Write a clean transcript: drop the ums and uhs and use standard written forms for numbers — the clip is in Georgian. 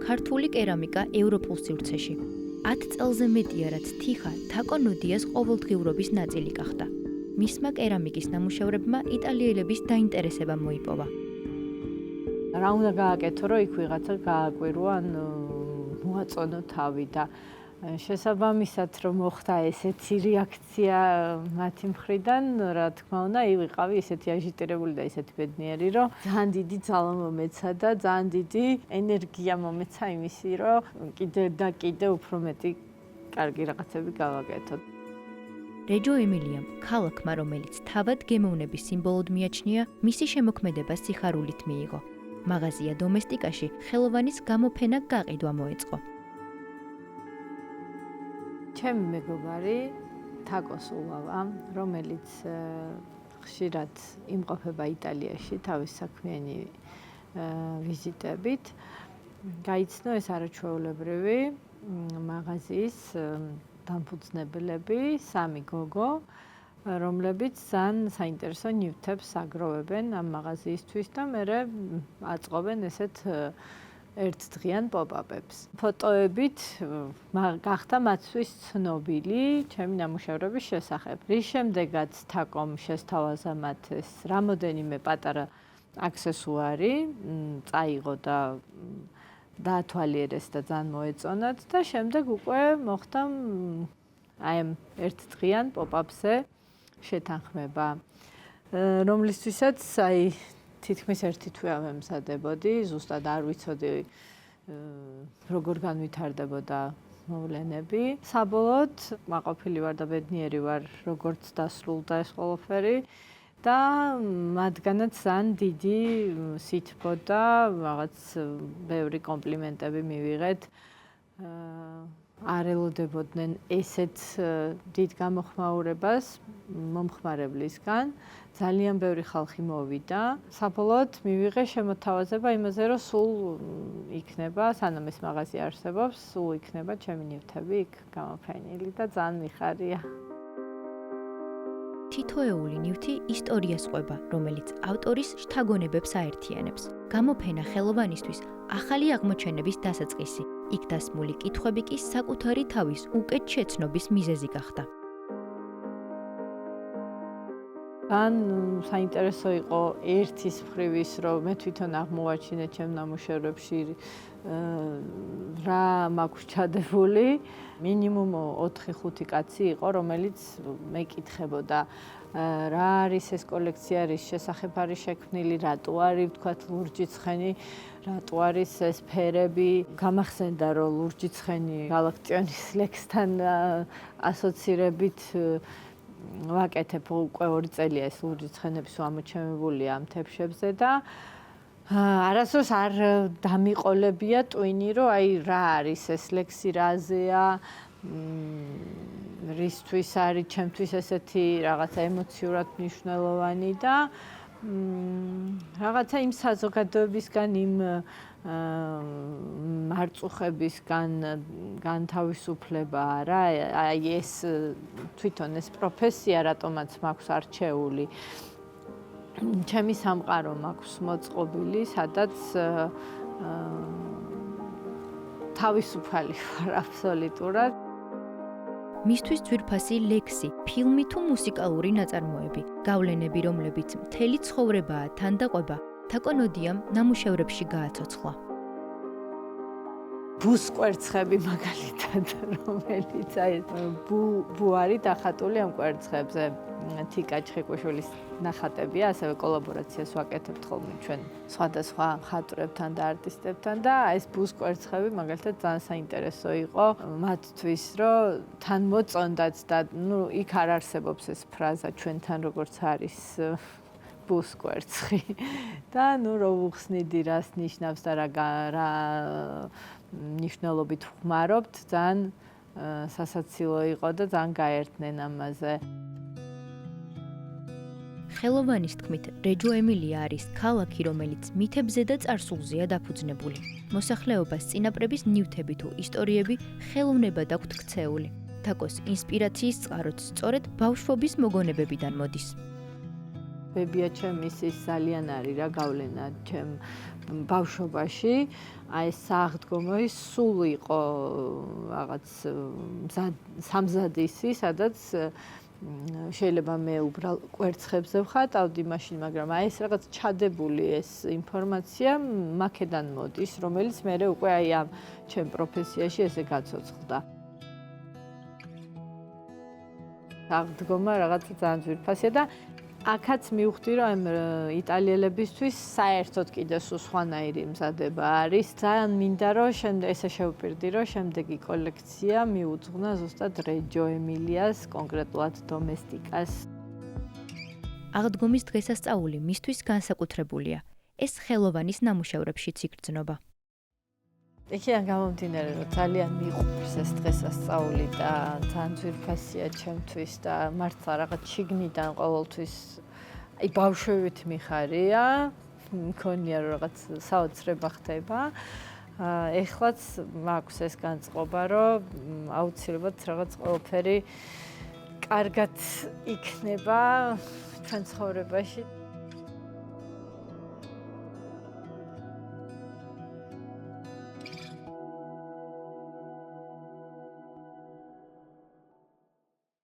ქართული კერამიკა ევროპულ სივრცეში. 10 წელზე მეტია, რაც თიხა თაკო ნოდიას ყოველდღიურობის ნაწილი გახდა. მისმა კერამიკის ნამუშევრებმა იტალიელების დაინტერესება მოიპოვა. რა უნდა გააკეთო, რომ იქ ვიღაცა გააკვირო, ან მოაწონო თავი და შესაბამისად რომ მოხდა ესეთი რეაქცია მათი მხრიდან, რა თქმა უნდა, ვიყავი ესეთი აჟიტირებული და ესეთი ბედნიერი, რომ ძალიან დიდი ძალა მომეცა და ძალიან დიდი ენერგია მომეცა იმისი, რომ კიდე და კიდე უფრო მეტი კარგი რაღაცები გავაკეთოთ. რეჯო ემილიამ, ქალაქმა, რომელიც თავად გემოვნების სიმბოლოდ მიაჩნია, მისი შემოქმედება სიხარულით მიიღო. მაღაზია დომესტიკაში ხელოვანის გამოფენა გაყიდვა მოეწყო. ჩემი მეგობარი თაკო სულავა, რომელიც ხშირად იმყოფება იტალიაში თავის საქმიანი ვიზიტებით, გაიცნო ეს არაჩვეულებრივი მაღაზიის დამფუძნებლები, 3 გოგო, რომლებიც ძალიან საინტერესო ნივთებს აგროვებენ ამ მაღაზიისთვის და მერე აწყობენ ესეთ ერთდღიან პოპ-აპებს. ფოტოებით გახდა მათთვის ცნობილი ჩემი ნამუშევრების შესახებ. რის შემდეგაც თაკომ შესთავაზა მათ ეს რამოდენიმე პატარა აქსესუარი, წაიღო და დაათვალიერეს და ძალიან მოეწონათ და შემდეგ უკვე მოხდა აი ამ ერთდღიან პოპ-აპზე შეთანხმება, რომლისთვისაც აი თითქმის ერთი თვე ავემზადებოდი, ზუსტად არ ვიცოდი როგორ განვითარდებოდა მოვლენები. საბოლოოდ მაყოფილი ვარ და ბედნიერი ვარ, როგორც დასრულდა ეს ყველაფერი და მათგანაც ძალიან დიდი სითბო და რაღაც ბევრი კომპლიმენტები მივიღეთ. არ ელოდებოდნენ ესეთ დიდ გამოხმაურებას მომხმარებლისგან. ძალიან ბევრი ხალხი მოვიდა. საბოლოოდ მივიღე შემოთავაზება იმაზე, რომ სულ იქნება, სანამ ეს მაღაზია არსებობს, სულ იქნება ჩემი ნივთები იქ გამოფენილი და ძალიან მიხარია. თითოეული ნივთი ისტორიას ყვება, რომელიც ავტორის შთაგონებებს აერთიანებს. გამოფენა ხელოვანისთვის ახალი აღმოჩენების დასაწყისი. იქ დასმული კითხვები კი საკუთარი თავის უკეთ შეცნობის მიზეზი გახდა. ძალიან საინტერესო იყო ერთის მხრივ ის, რომ მე თვითონ აღმოვაჩინე ჩემ ნამუშევრებში რა მაქვს ჩადებული. მინიმუმ 4-5 კაცი იყო, რომელიც მეკითხებოდა რა არის ეს კოლექცია, რის შესახებ არის შექმნილი, რატო არის ვთქვათ ლურჯი ცხენი, რატო არის ეს ფერები. გამახსენდა, რომ ლურჯი ცხენი გალაქტიონის ლექსთან ასოცირებით ვაკეთებ უკვე 2 წელია ეს ლურჯი ცხენების ამოჩემებულია ამ თებშებზე და არასდროს არ დამიყოლებია ტვინი, რომ აი რა არის ეს ლექსი, რაზეა, რისთვის არის ჩემთვის ესეთი რაღაცა ემოციურად მნიშვნელოვანი და რაღაცა იმ საზოგადოებისგან, იმ მარწუხებისგან განთავისუფლება არა, აი ეს თვითონ ეს პროფესია რატომაც მაქვს არჩეული. ჩემი სამყარო მაქვს მოწყობილი, სადაც თავისუფალი ვარ აბსოლუტურად. მისთვის ძვირფასი ლექსი, ფილმი თუ მუსიკალური ნაწარმოები, გავლენები, რომლებიც მთელი ცხოვრებაა თანდაყვება, თაკო ნოდიამ ნამუშევრებში გააცოცხლა. ბუს კვერცხები მაგალითად, რომელიც აი ბუ არის დახატული ამ კვერცხებზე. თიკა ჩხიკვიშვილის ნახატებია, ასევე კოლაბორაციას ვაკეთებთ ხოლმე ჩვენ სხვადასხვა მხატვრებთან და არტისტებთან და ეს ბუს კვერცხები მაგალითად ძალიან საინტერესო იყო მათთვის, რომ თან მოწონდათ და ნუ იქ არ არსებობს ეს ფრაზა ჩვენთან როგორც არის ბუს კვერცხი და ნუ რო უხსნიდი რას ნიშნავს და რა ნიშნულობით ვხმარობთ, ძალიან სასაცილო იყო და ძალიან გაერთნენ ამაზე. ხელოვანის თქმით, რეჯო ემილია არის ქალაქი, რომელიც მითებზე და წარსულზეა დაფუძნებული. მოსახლეობას წინაპრების ნივთები თუ ისტორიები ხელოვნებად აქვთ ქცეული. თაკოს ინსპირაციის წყაროც სწორედ ბავშვობის მოგონებებიდან მოდის. ბებია ჩემის ის ძალიან არის რა გავლენა ჩემ ბავშვობაში აი ეს საღდგომო სულ იყო რაღაც სამზადისი, სადაც შეიძლება მე უბრალოდ კვერცხებზე ვხატავდი მაშინ, მაგრამ აი ეს რაღაც ჩადებული ეს ინფორმაცია მაქედან მოდის, რომელიც მე უკვე აი ამ ჩემ პროფესიაში ესე გაცოცხლდა. საღდგომა რაღაცა ძალიან ძვირფასია და აქაც მივხვდი, რომ იტალიელებისთვის საერთოდ კიდე სულ სხვანაირი მზადება არის. ძალიან მინდა, რომ ესე შევპირდი, რომ შემდეგი კოლექცია მიუძღვნა ზუსტად რეჯო ემილიას, კონკრეტულად დომესტიკას. აღდგომის დღესასწაული მისთვის განსაკუთრებულია. ეს ხელოვანის ნამუშევრებშიც იგრძნობა. იქიდან გამომდინარე, რომ ძალიან მიყვარს ეს დღესასწაული და ძალიან ძვირფასია ჩემთვის და მართლა რაღაც შიგნიდან ყოველთვის აი ბავშვებით მიხარია, მქონია რომ რაღაც საოცრება ხდება. ეხლაც მაქვს ეს განწყობა, რომ აუცილებლად რაღაც ყველაფერი კარგად იქნება ჩვენ ცხოვრებაში.